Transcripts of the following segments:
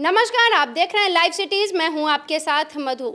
नमस्कार, आप देख रहे हैं लाइव सिटीज। मैं हूं आपके साथ मधु।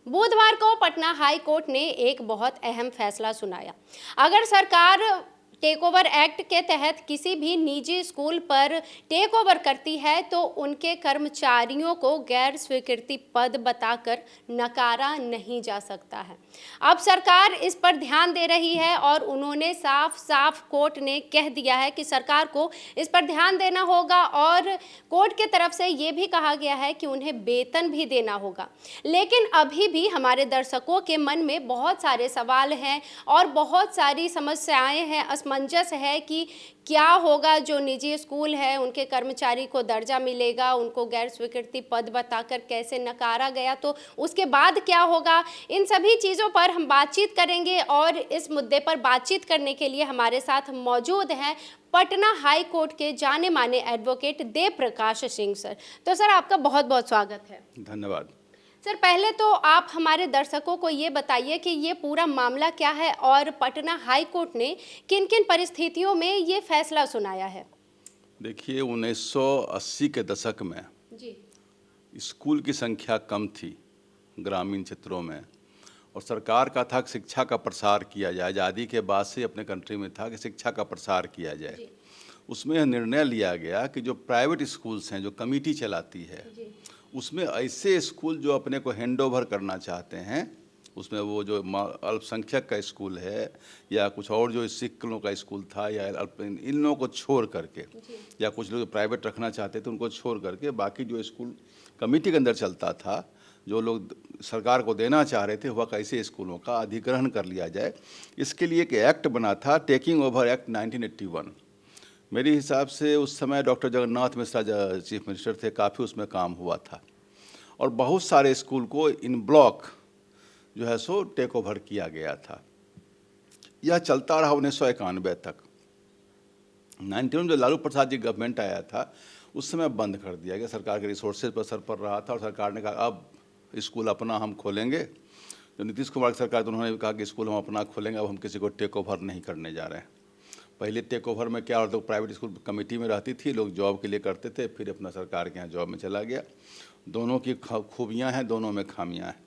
बुधवार को पटना हाई कोर्ट ने एक बहुत अहम फैसला सुनाया। अगर सरकार टेक ओवर एक्ट के तहत किसी भी निजी स्कूल पर टेक ओवर करती है तो उनके कर्मचारियों को गैर स्वीकृति पद बताकर नकारा नहीं जा सकता है। अब सरकार इस पर ध्यान दे रही है और उन्होंने साफ साफ कोर्ट ने कह दिया है कि सरकार को इस पर ध्यान देना होगा और कोर्ट के तरफ से ये भी कहा गया है कि उन्हें वेतन भी देना होगा। लेकिन अभी भी हमारे दर्शकों के मन में बहुत सारे सवाल हैं और बहुत सारी समस्याएं हैं, असमंजस है कि क्या होगा। जो निजी स्कूल है उनके कर्मचारी को दर्जा मिलेगा, उनको गैर स्वीकृति पद बताकर कैसे नकारा गया तो उसके बाद क्या होगा। इन सभी चीज़ों पर हम बातचीत करेंगे और इस मुद्दे पर बातचीत करने के लिए हमारे साथ मौजूद हैं पटना हाई कोर्ट के जाने माने एडवोकेट देव प्रकाश सिंह सर। तो सर, आपका बहुत बहुत स्वागत है। धन्यवाद। सर, पहले तो आप हमारे दर्शकों को ये बताइए कि ये पूरा मामला क्या है और पटना हाई कोर्ट ने किन किन परिस्थितियों में ये फैसला सुनाया है। देखिए, 1980 के दशक में जी स्कूल की संख्या कम थी ग्रामीण क्षेत्रों में, और सरकार का था कि शिक्षा का प्रसार किया जाए। आज़ादी के बाद से अपने कंट्री में था कि शिक्षा का प्रसार किया जाए। उसमें यह निर्णय लिया गया कि जो प्राइवेट स्कूल्स हैं, जो कमेटी चलाती है, उसमें ऐसे स्कूल जो अपने को हैंड ओवर करना चाहते हैं, उसमें वो जो अल्पसंख्यक का स्कूल है या कुछ और जो सिख लोगों का स्कूल था या इन लोगों को छोड़ करके, या कुछ लोग प्राइवेट रखना चाहते थे उनको छोड़ करके बाकी जो स्कूल कमेटी के अंदर चलता था, जो लोग सरकार को देना चाह रहे थे, वह कैसे स्कूलों का अधिग्रहण कर लिया जाए। इसके लिए एक एक्ट बना था, टेकिंग ओवर एक्ट 1981। मेरे हिसाब से उस समय doctor Jagannath Mishra chief minister थे, काफ़ी उसमें काम हुआ था और बहुत सारे स्कूल को इन ब्लॉक जो है सो टेक ओवर किया गया था। यह चलता रहा 1991 तक। 91 जो लालू प्रसाद जी गवर्नमेंट आया था, उस समय बंद कर दिया गया। सरकार के रिसोर्सेज पर असर पड़ रहा था और सरकार ने कहा अब स्कूल अपना हम खोलेंगे। जो नीतीश कुमार की सरकार, तो उन्होंने कहा कि स्कूल हम अपना खोलेंगे, अब हम किसी को टेक ओवर नहीं करने जा रहे हैं। पहले टेक ओवर में क्या होता, प्राइवेट स्कूल कमेटी में रहती थी, लोग जॉब के लिए करते थे, फिर अपना सरकार के यहाँ जॉब में चला गया। दोनों की खूबियाँ हैं, दोनों में खामियाँ हैं।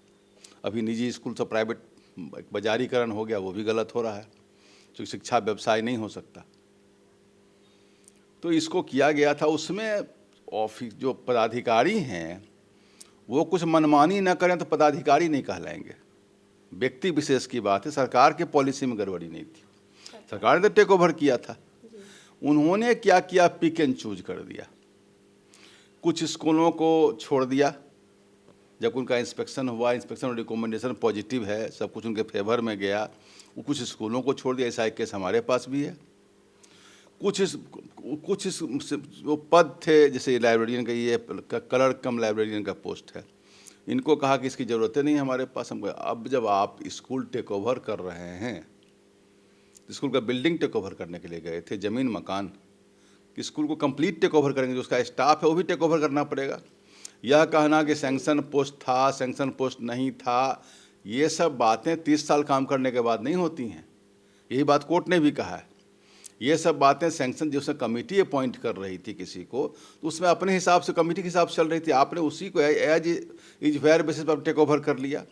अभी निजी स्कूल से प्राइवेट बाजारीकरण हो गया, वो भी गलत हो रहा है, क्योंकि शिक्षा व्यवसाय नहीं हो सकता। तो इसको किया गया था। उसमें ऑफिस जो पदाधिकारी हैं वो कुछ मनमानी न करें तो पदाधिकारी नहीं कहलाएंगे। व्यक्ति विशेष की बात है, सरकार के पॉलिसी में गड़बड़ी नहीं थी। सरकार ने तो टेक ओवर किया था। उन्होंने क्या किया, पिक एंड चूज कर दिया। कुछ स्कूलों को छोड़ दिया। जब उनका इंस्पेक्शन हुआ, इंस्पेक्शन और रिकमेंडेशन पॉजिटिव है, सब कुछ उनके फेवर में गया, वो कुछ स्कूलों को छोड़ दिया। ऐसा एक केस हमारे पास भी है। कुछ जो पद थे, जैसे लाइब्रेरियन का, ये कलर कम लाइब्रेरियन का पोस्ट है, इनको कहा कि इसकी ज़रूरत नहीं हमारे पास। हमको अब जब आप स्कूल टेक ओवर कर रहे हैं, स्कूल का बिल्डिंग टेक ओवर करने के लिए गए थे, ज़मीन मकान, स्कूल को कंप्लीट टेक ओवर करेंगे, जो उसका स्टाफ है वो भी टेक ओवर करना पड़ेगा। यह कहना कि सैंक्शन पोस्ट था, सैंक्शन पोस्ट नहीं था, ये सब बातें 30 साल काम करने के बाद नहीं होती हैं। यही बात कोर्ट ने भी कहा है। ये सब बातें सैंक्शन जो कमेटी अपॉइंट कर रही थी किसी को, तो उसमें अपने हिसाब से कमेटी के हिसाब से चल रही थी, आपने उसी को एज इज फेयर बेसिस पर टेक ओवर कर लिया।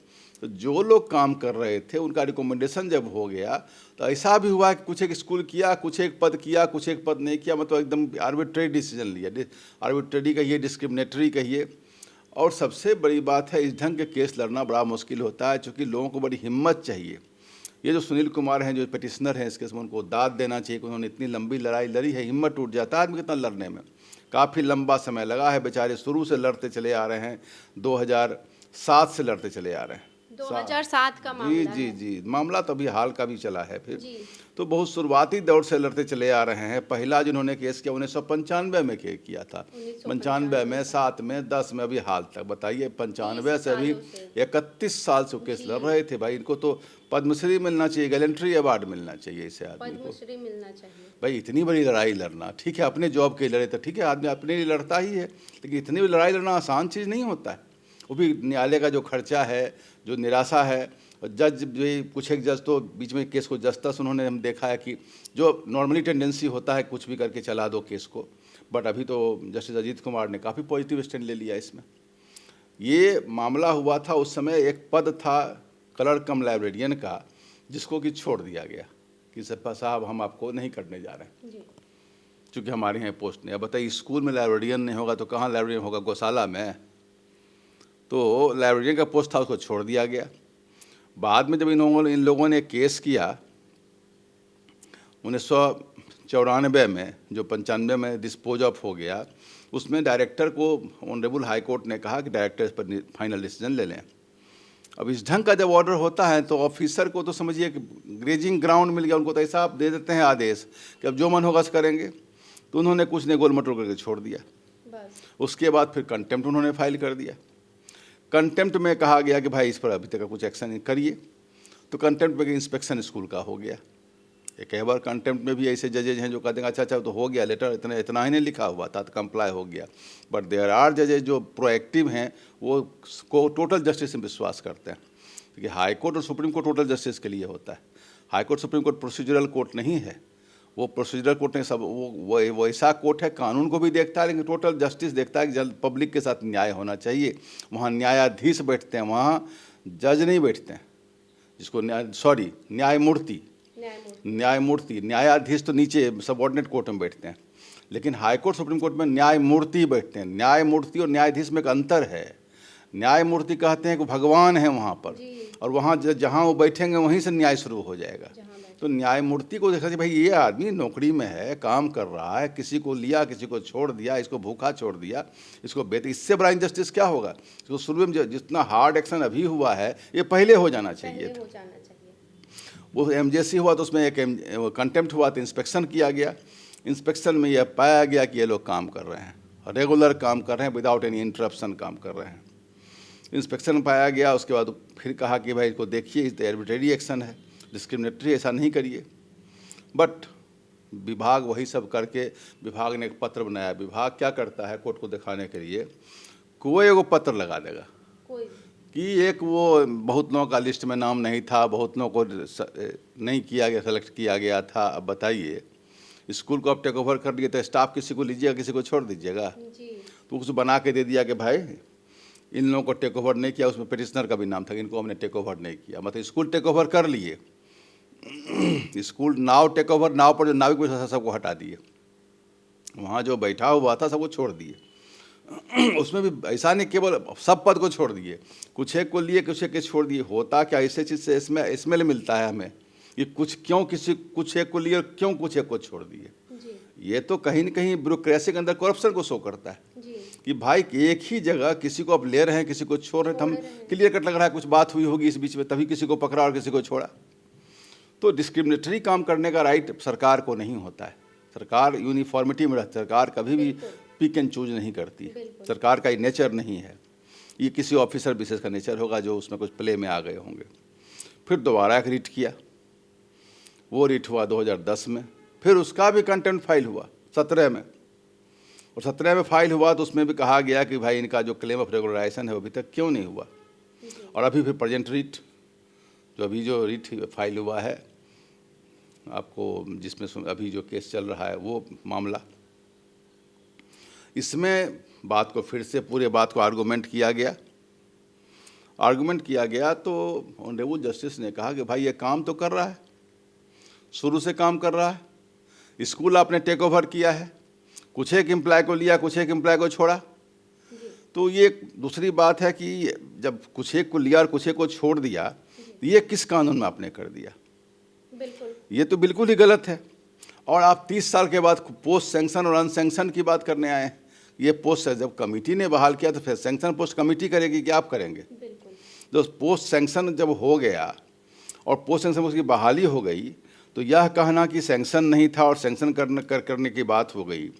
तो जो लोग काम कर रहे थे उनका रिकमेंडेशन जब हो गया, तो ऐसा भी हुआ कि कुछ एक स्कूल किया, कुछ एक पद किया, कुछ एक पद नहीं किया। मतलब एकदम आर्बिट्रेरी डिसीजन लिया। आर्बिट्रेरी कहिए, डिस्क्रिमिनेटरी कहिए। और सबसे बड़ी बात है, इस ढंग के केस लड़ना बड़ा मुश्किल होता है, क्योंकि लोगों को बड़ी हिम्मत चाहिए। ये जो सुनील कुमार हैं, जो पिटिशनर हैं इस केस में, उनको दाद देना चाहिए कि उन्होंने इतनी लंबी लड़ाई लड़ी है। हिम्मत टूट जाता है आदमी कितना लड़ने में। काफ़ी लंबा समय लगा है, बेचारे शुरू से लड़ते चले आ रहे हैं, 2007 से लड़ते चले आ रहे हैं। 2007 का मामला जी, मामला तो अभी हाल का भी चला है। फिर तो बहुत शुरुआती दौर से लड़ते चले आ रहे हैं। पहला जिन्होंने केस किया 1995 में किया था, 95 में, 7 में, 10 में, अभी हाल तक। बताइए, 95 से अभी 31 साल से केस लड़ रहे थे। भाई, इनको तो पद्मश्री मिलना चाहिए, गैलेंट्री अवार्ड मिलना चाहिए इसे आदमी को। पद्मश्री मिलना चाहिए। भाई, इतनी बड़ी लड़ाई लड़ना, ठीक है अपने जॉब के लड़े तो ठीक है, आदमी अपने लिए लड़ता ही है, लेकिन इतनी बड़ी लड़ाई लड़ना आसान चीज़ नहीं होता है। वो भी न्यायालय का जो खर्चा है, जो निराशा है। और जज भी, कुछ एक जज तो बीच में केस को जस्टिस, उन्होंने हम देखा है कि जो नॉर्मली टेंडेंसी होता है कुछ भी करके चला दो केस को, बट अभी तो जस्टिस अजीत कुमार ने काफ़ी पॉजिटिव स्टैंड ले लिया इसमें। ये मामला हुआ था उस समय, एक पद था कलर कम लाइब्रेरियन का, जिसको कि छोड़ दिया गया कि साहब हम आपको नहीं करने जा रहे हैं, चूँकि हमारे यहाँ पोस्ट नहीं। अब बताइए, स्कूल में लाइब्रेरियन नहीं होगा तो कहाँ लाइब्रेरियन होगा? गौशाला में। तो लाइब्रेरियन का पोस्ट था, उसको छोड़ दिया गया। बाद में जब इन लोगों ने केस किया 1994 में, जो 95 में डिस्पोज ऑफ हो गया, उसमें डायरेक्टर को ऑनरेबल हाई कोर्ट ने कहा कि डायरेक्टर इस पर फाइनल डिसीजन ले लें। अब इस ढंग का जब ऑर्डर होता है तो ऑफिसर को तो समझिए कि ग्रेजिंग ग्राउंड मिल गया, उनको तो ऐसा आप दे देते हैं आदेश कि अब जो मन होगा करेंगे। तो उन्होंने कुछ नहीं, गोल मटोल करके छोड़ दिया बस। उसके बाद फिर कंटेम्प्ट उन्होंने फाइल कर दिया। कंटेम्प्ट में कहा गया कि भाई इस पर अभी तक कुछ एक्शन करिए। तो कंटेम्प्ट में इंस्पेक्शन स्कूल का हो गया। एक बार कंटेम्प्ट में भी ऐसे जजेज हैं जो कहते हैं अच्छा तो हो गया, लेटर इतना ही नहीं लिखा हुआ था तो कंप्लाई हो गया। बट देयर आर जजेज जो प्रोएक्टिव हैं, वो को टोटल जस्टिस में विश्वास करते हैं, क्योंकि हाई कोर्ट और सुप्रीम कोर्ट टोटल जस्टिस के लिए होता है। High court supreme court procedural court नहीं है, वो प्रोसीजरल कोर्ट नहीं, सब वो ऐसा कोर्ट है, कानून को भी देखता है लेकिन टोटल जस्टिस देखता है कि जल्द पब्लिक के साथ न्याय होना चाहिए। वहाँ न्यायाधीश बैठते हैं, वहाँ जज नहीं बैठते हैं, जिसको न्यायमूर्ति, न्यायाधीश तो नीचे सबऑर्डिनेट कोर्ट में बैठते हैं, लेकिन हाई कोर्ट सुप्रीम कोर्ट में न्यायमूर्ति बैठते हैं। न्यायमूर्ति और न्यायाधीश में एक अंतर है। न्यायमूर्ति कहते हैं कि भगवान है वहाँ पर, और वहाँ जहाँ वो बैठेंगे वहीं से न्याय शुरू हो जाएगा। तो न्यायमूर्ति को देखा चाहिए, भाई ये आदमी नौकरी में है, काम कर रहा है, किसी को लिया किसी को छोड़ दिया, इसको भूखा छोड़ दिया, इसको बेटे, इससे बड़ा इनजस्टिस क्या होगा? इसको शुरू में जितना हार्ड एक्शन अभी हुआ है ये पहले हो जाना चाहिए था। वो एमजेसी हुआ तो उसमें एक कंटेम्प्ट हुआ तो इंस्पेक्शन किया गया। इंस्पेक्शन में यह पाया गया कि ये लोग काम कर रहे हैं, रेगुलर काम कर रहे हैं, विदाउट एनी इंटरप्शन काम कर रहे हैं। इंस्पेक्शन पाया गया, उसके बाद फिर कहा कि भाई इसको देखिए, इस आर्बिट्रेरी एक्शन है, डिस्क्रिमिनेटरी, ऐसा नहीं करिए। बट विभाग वही सब करके, विभाग ने एक पत्र बनाया। विभाग क्या करता है कोर्ट को दिखाने के लिए, कोई एगो पत्र लगा देगा कि एक वो बहुत लोगों का लिस्ट में नाम नहीं था, बहुत लोगों को नहीं किया गया, सेलेक्ट किया गया था। अब बताइए, स्कूल को आप टेक ओवर कर दिए तो स्टाफ किसी को लीजिएगा, किसी को छोड़ दीजिएगा? तो उसको बना के दे दिया कि भाई इन लोगों को टेक ओवर नहीं किया, उसमें पिटिशनर का भी नाम था, इनको हमने टेक ओवर नहीं किया। मतलब स्कूल टेक ओवर कर लिए, स्कूल नाव टेक ओवर, नाव पर जो नाविक बैठा सबको हटा दिए, वहाँ जो बैठा हुआ था सबको छोड़ दिए। उसमें भी ऐसा नहीं केवल सब पद को छोड़ दिए, कुछ एक को लिए कुछ एक के छोड़ दिए। होता क्या, ऐसे चीज़ से इसमें स्मेल मिलता है हमें, ये कुछ क्यों कुछ एक को लिए, क्यों कुछ एक को छोड़ दिए। ये तो कहीं न कहीं ब्यूरोक्रेसी के अंदर करप्शन को शो करता है कि भाई एक ही जगह किसी को आप ले रहे हैं, किसी को छोड़ रहे हैं। हम क्लियर कट लग रहा है कुछ बात हुई होगी इस बीच में, तभी किसी को पकड़ा और किसी को छोड़ा। तो डिस्क्रिमिनेटरी काम करने का राइट सरकार को नहीं होता है। सरकार यूनिफॉर्मिटी में रहती है, सरकार कभी भी पिक एंड चूज नहीं करती। सरकार का ये नेचर नहीं है, ये किसी ऑफिसर विशेष का नेचर होगा जो उसमें कुछ प्ले में आ गए होंगे। फिर दोबारा एक रिट किया, वो रिट हुआ 2010 में, फिर उसका भी कंटेम्प्ट फाइल हुआ 17 में, और 17 में फाइल हुआ तो उसमें भी कहा गया कि भाई इनका जो क्लेम ऑफ रेगुलराइजेशन है वो अभी तक क्यों नहीं हुआ। और अभी फिर प्रेजेंट रिट, जो रिट फाइल हुआ है आपको, जिसमें अभी जो केस चल रहा है वो मामला, इसमें बात को फिर से पूरे बात को आर्गूमेंट किया गया। तो ऑनरेबल जस्टिस ने कहा कि भाई ये काम तो कर रहा है, शुरू से काम कर रहा है, स्कूल आपने टेक ओवर किया है, कुछ एक एम्प्लॉय को लिया, कुछ एक एम्प्लॉय को छोड़ा। तो ये दूसरी बात है कि जब कुछ एक को लिया और कुछ एक को छोड़ दिया, ये किस कानून में आपने कर दिया? ये तो बिल्कुल ही गलत है। और आप 30 साल के बाद पोस्ट सैंक्शन और अनसैंक्शन की बात करने आए। ये पोस्ट जब कमेटी ने बहाल किया तो फिर सैंक्शन पोस्ट कमेटी करेगी कि आप करेंगे? जो पोस्ट सैंक्शन जब हो गया और पोस्ट सैंक्शन उसकी बहाली हो गई, तो यह कहना कि सैंक्शन नहीं था और सैंक्शन करने की बात हो गई,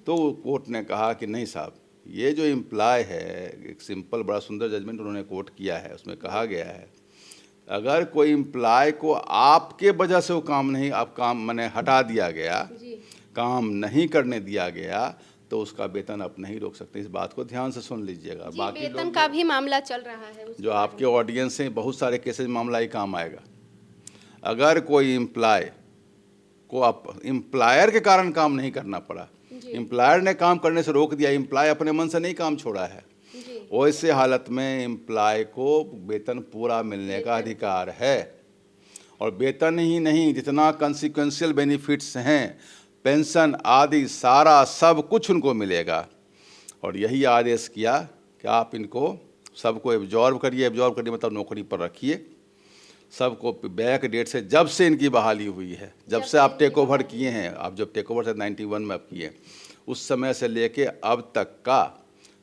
तो कोर्ट ने कहा कि नहीं साहब, ये जो एम्प्लॉय है, एक सिंपल बड़ा सुंदर जजमेंट उन्होंने कोर्ट किया है, उसमें कहा गया है अगर कोई एम्प्लॉय को आपके वजह से वो काम मैंने हटा दिया गया, काम नहीं करने दिया गया, तो उसका वेतन आप नहीं रोक सकते। इस बात को ध्यान से सुन लीजिएगा। बाकी वेतन का भी मामला चल रहा है, जो आपके ऑडियंस हैं, बहुत सारे केसेज मामला ही काम आएगा। अगर कोई एम्प्लॉय को आप एम्प्लॉयर के कारण काम नहीं करना पड़ा, एम्प्लॉयर ने काम करने से रोक दिया, एम्प्लॉय अपने मन से नहीं काम छोड़ा है। वैसे हालत में एम्प्लॉय को वेतन पूरा मिलने का अधिकार है, और वेतन ही नहीं, जितना कंसिक्वेंशियल बेनिफिट्स हैं, पेंशन आदि सारा सब कुछ उनको मिलेगा। और यही आदेश किया कि आप इनको सबको एब्जॉर्ब करिए मतलब नौकरी पर रखिए सबको। बैक डेट से जब से इनकी बहाली हुई है, जब से आप टेक ओवर किए हैं, आप जब टेक ओवर से 91 में आप किए, उस समय से लेके अब तक का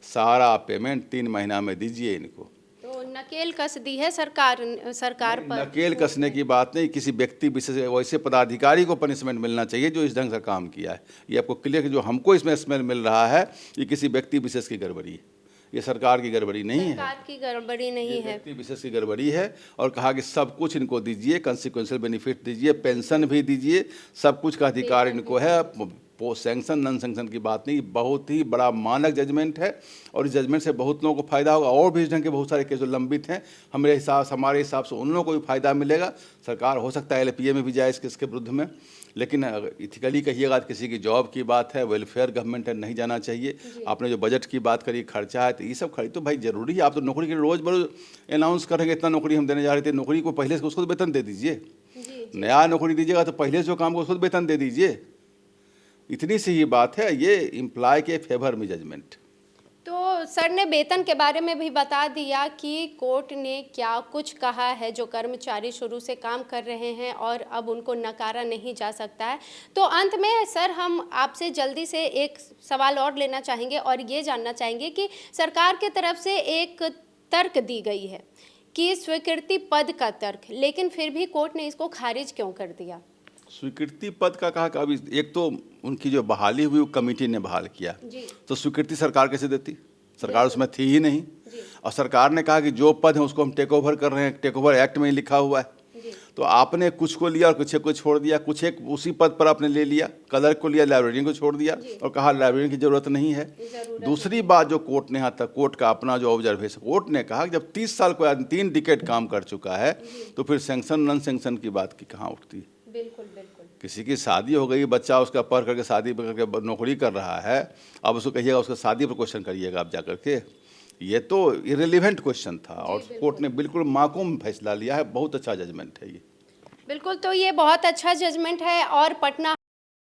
सारा पेमेंट 3 महीना में दीजिए इनको। तो नकेल कस दी है सरकार पर। नकेल कसने की बात नहीं, किसी व्यक्ति विशेष वैसे पदाधिकारी को पनिशमेंट मिलना चाहिए जो इस ढंग से काम किया है। ये आपको क्लियर, जो हमको इसमें स्मेल मिल रहा है ये किसी व्यक्ति विशेष की गड़बड़ी है, ये सरकार की गड़बड़ी नहीं है, सरकार की गड़बड़ी नहीं है, व्यक्ति विशेष की गड़बड़ी है। और कहा कि सब कुछ इनको दीजिए, कंसिक्वेंशियल बेनिफिट दीजिए, पेंशन भी दीजिए, सब कुछ का अधिकार इनको है। सैंक्शन नॉन सैंक्शन की बात नहीं, बहुत ही बड़ा मानक जजमेंट है, और इस जजमेंट से बहुत लोगों को फायदा होगा। और भी इस ढंग के बहुत सारे केस जो लंबित हैं, हमारे हिसाब से उन लोगों को भी फायदा मिलेगा। सरकार हो सकता है LPA में भी जाए इसके विरुद्ध में, लेकिन इथिकली कहिएगा किसी की जॉब की बात है, वेलफेयर गवर्नमेंट है, नहीं जाना चाहिए। आपने जो बजट की बात करी, खर्चा है, तो ये सब खर्च तो भाई जरूरी है। आप तो नौकरी के रोज़ बरोज अनाउंस करेंगे इतना नौकरी हम देने जा रहे थे, नौकरी को पहले से उसको वेतन दे दीजिए। नया नौकरी दीजिएगा तो पहले से जो काम को उसको वेतन दे दीजिए। इतनी सी ही बात है, ये एम्प्लॉय के फेवर में जजमेंट। तो सर ने वेतन के बारे में भी बता दिया कि कोर्ट ने क्या कुछ कहा है, जो कर्मचारी शुरू से काम कर रहे हैं और अब उनको नकारा नहीं जा सकता है। तो अंत में सर हम आपसे जल्दी से एक सवाल और लेना चाहेंगे और ये जानना चाहेंगे कि सरकार की तरफ से एक तर्क दी गई है कि स्वीकृति पद का तर्क, लेकिन फिर भी कोर्ट ने इसको खारिज क्यों कर दिया? स्वीकृति पद का कहा कि अभी एक तो उनकी जो बहाली हुई वो कमेटी ने बहाल किया, तो स्वीकृति सरकार कैसे देती? सरकार उसमें थी ही नहीं। और सरकार ने कहा कि जो पद है उसको हम टेक ओवर कर रहे हैं, टेक ओवर एक्ट में ही लिखा हुआ है। तो आपने कुछ को लिया और कुछ को छोड़ दिया, कुछ एक उसी पद पर आपने ले लिया, क्लर्क को लिया, लाइब्रेरियन को छोड़ दिया और कहा लाइब्रेरियन की जरूरत नहीं है। दूसरी बात जो कोर्ट ने यहाँ तक, कोर्ट का अपना जो ऑब्जर्वेशन, कोर्ट ने कहा कि जब 30 साल कोई आदमी 3 डिकेड काम कर चुका है तो फिर सैंक्शन नॉन सैंक्शन की बात की कहाँ उठती है? बिल्कुल बिल्कुल। किसी की शादी हो गई, बच्चा उसका पढ़ करके शादी करके नौकरी कर रहा है, अब उसको कहिएगा उसका शादी पर क्वेश्चन करिएगा आप जा करके, ये तो इरेलीवेंट क्वेश्चन था। और कोर्ट ने बिल्कुल माकूम फैसला लिया है, बहुत अच्छा जजमेंट है ये। बिल्कुल, तो ये बहुत अच्छा जजमेंट है और पटना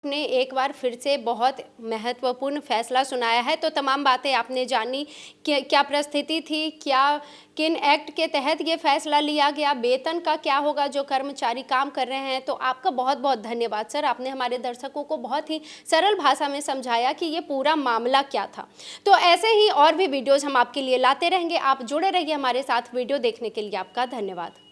ने एक बार फिर से बहुत महत्वपूर्ण फैसला सुनाया है। तो तमाम बातें आपने जानी कि क्या परिस्थिति थी, क्या किन एक्ट के तहत ये फैसला लिया गया, वेतन का क्या होगा जो कर्मचारी काम कर रहे हैं। तो आपका बहुत बहुत धन्यवाद सर, आपने हमारे दर्शकों को बहुत ही सरल भाषा में समझाया कि ये पूरा मामला क्या था। तो ऐसे ही और भी वीडियोज़ हम आपके लिए लाते रहेंगे, आप जुड़े रहिए हमारे साथ। वीडियो देखने के लिए आपका धन्यवाद।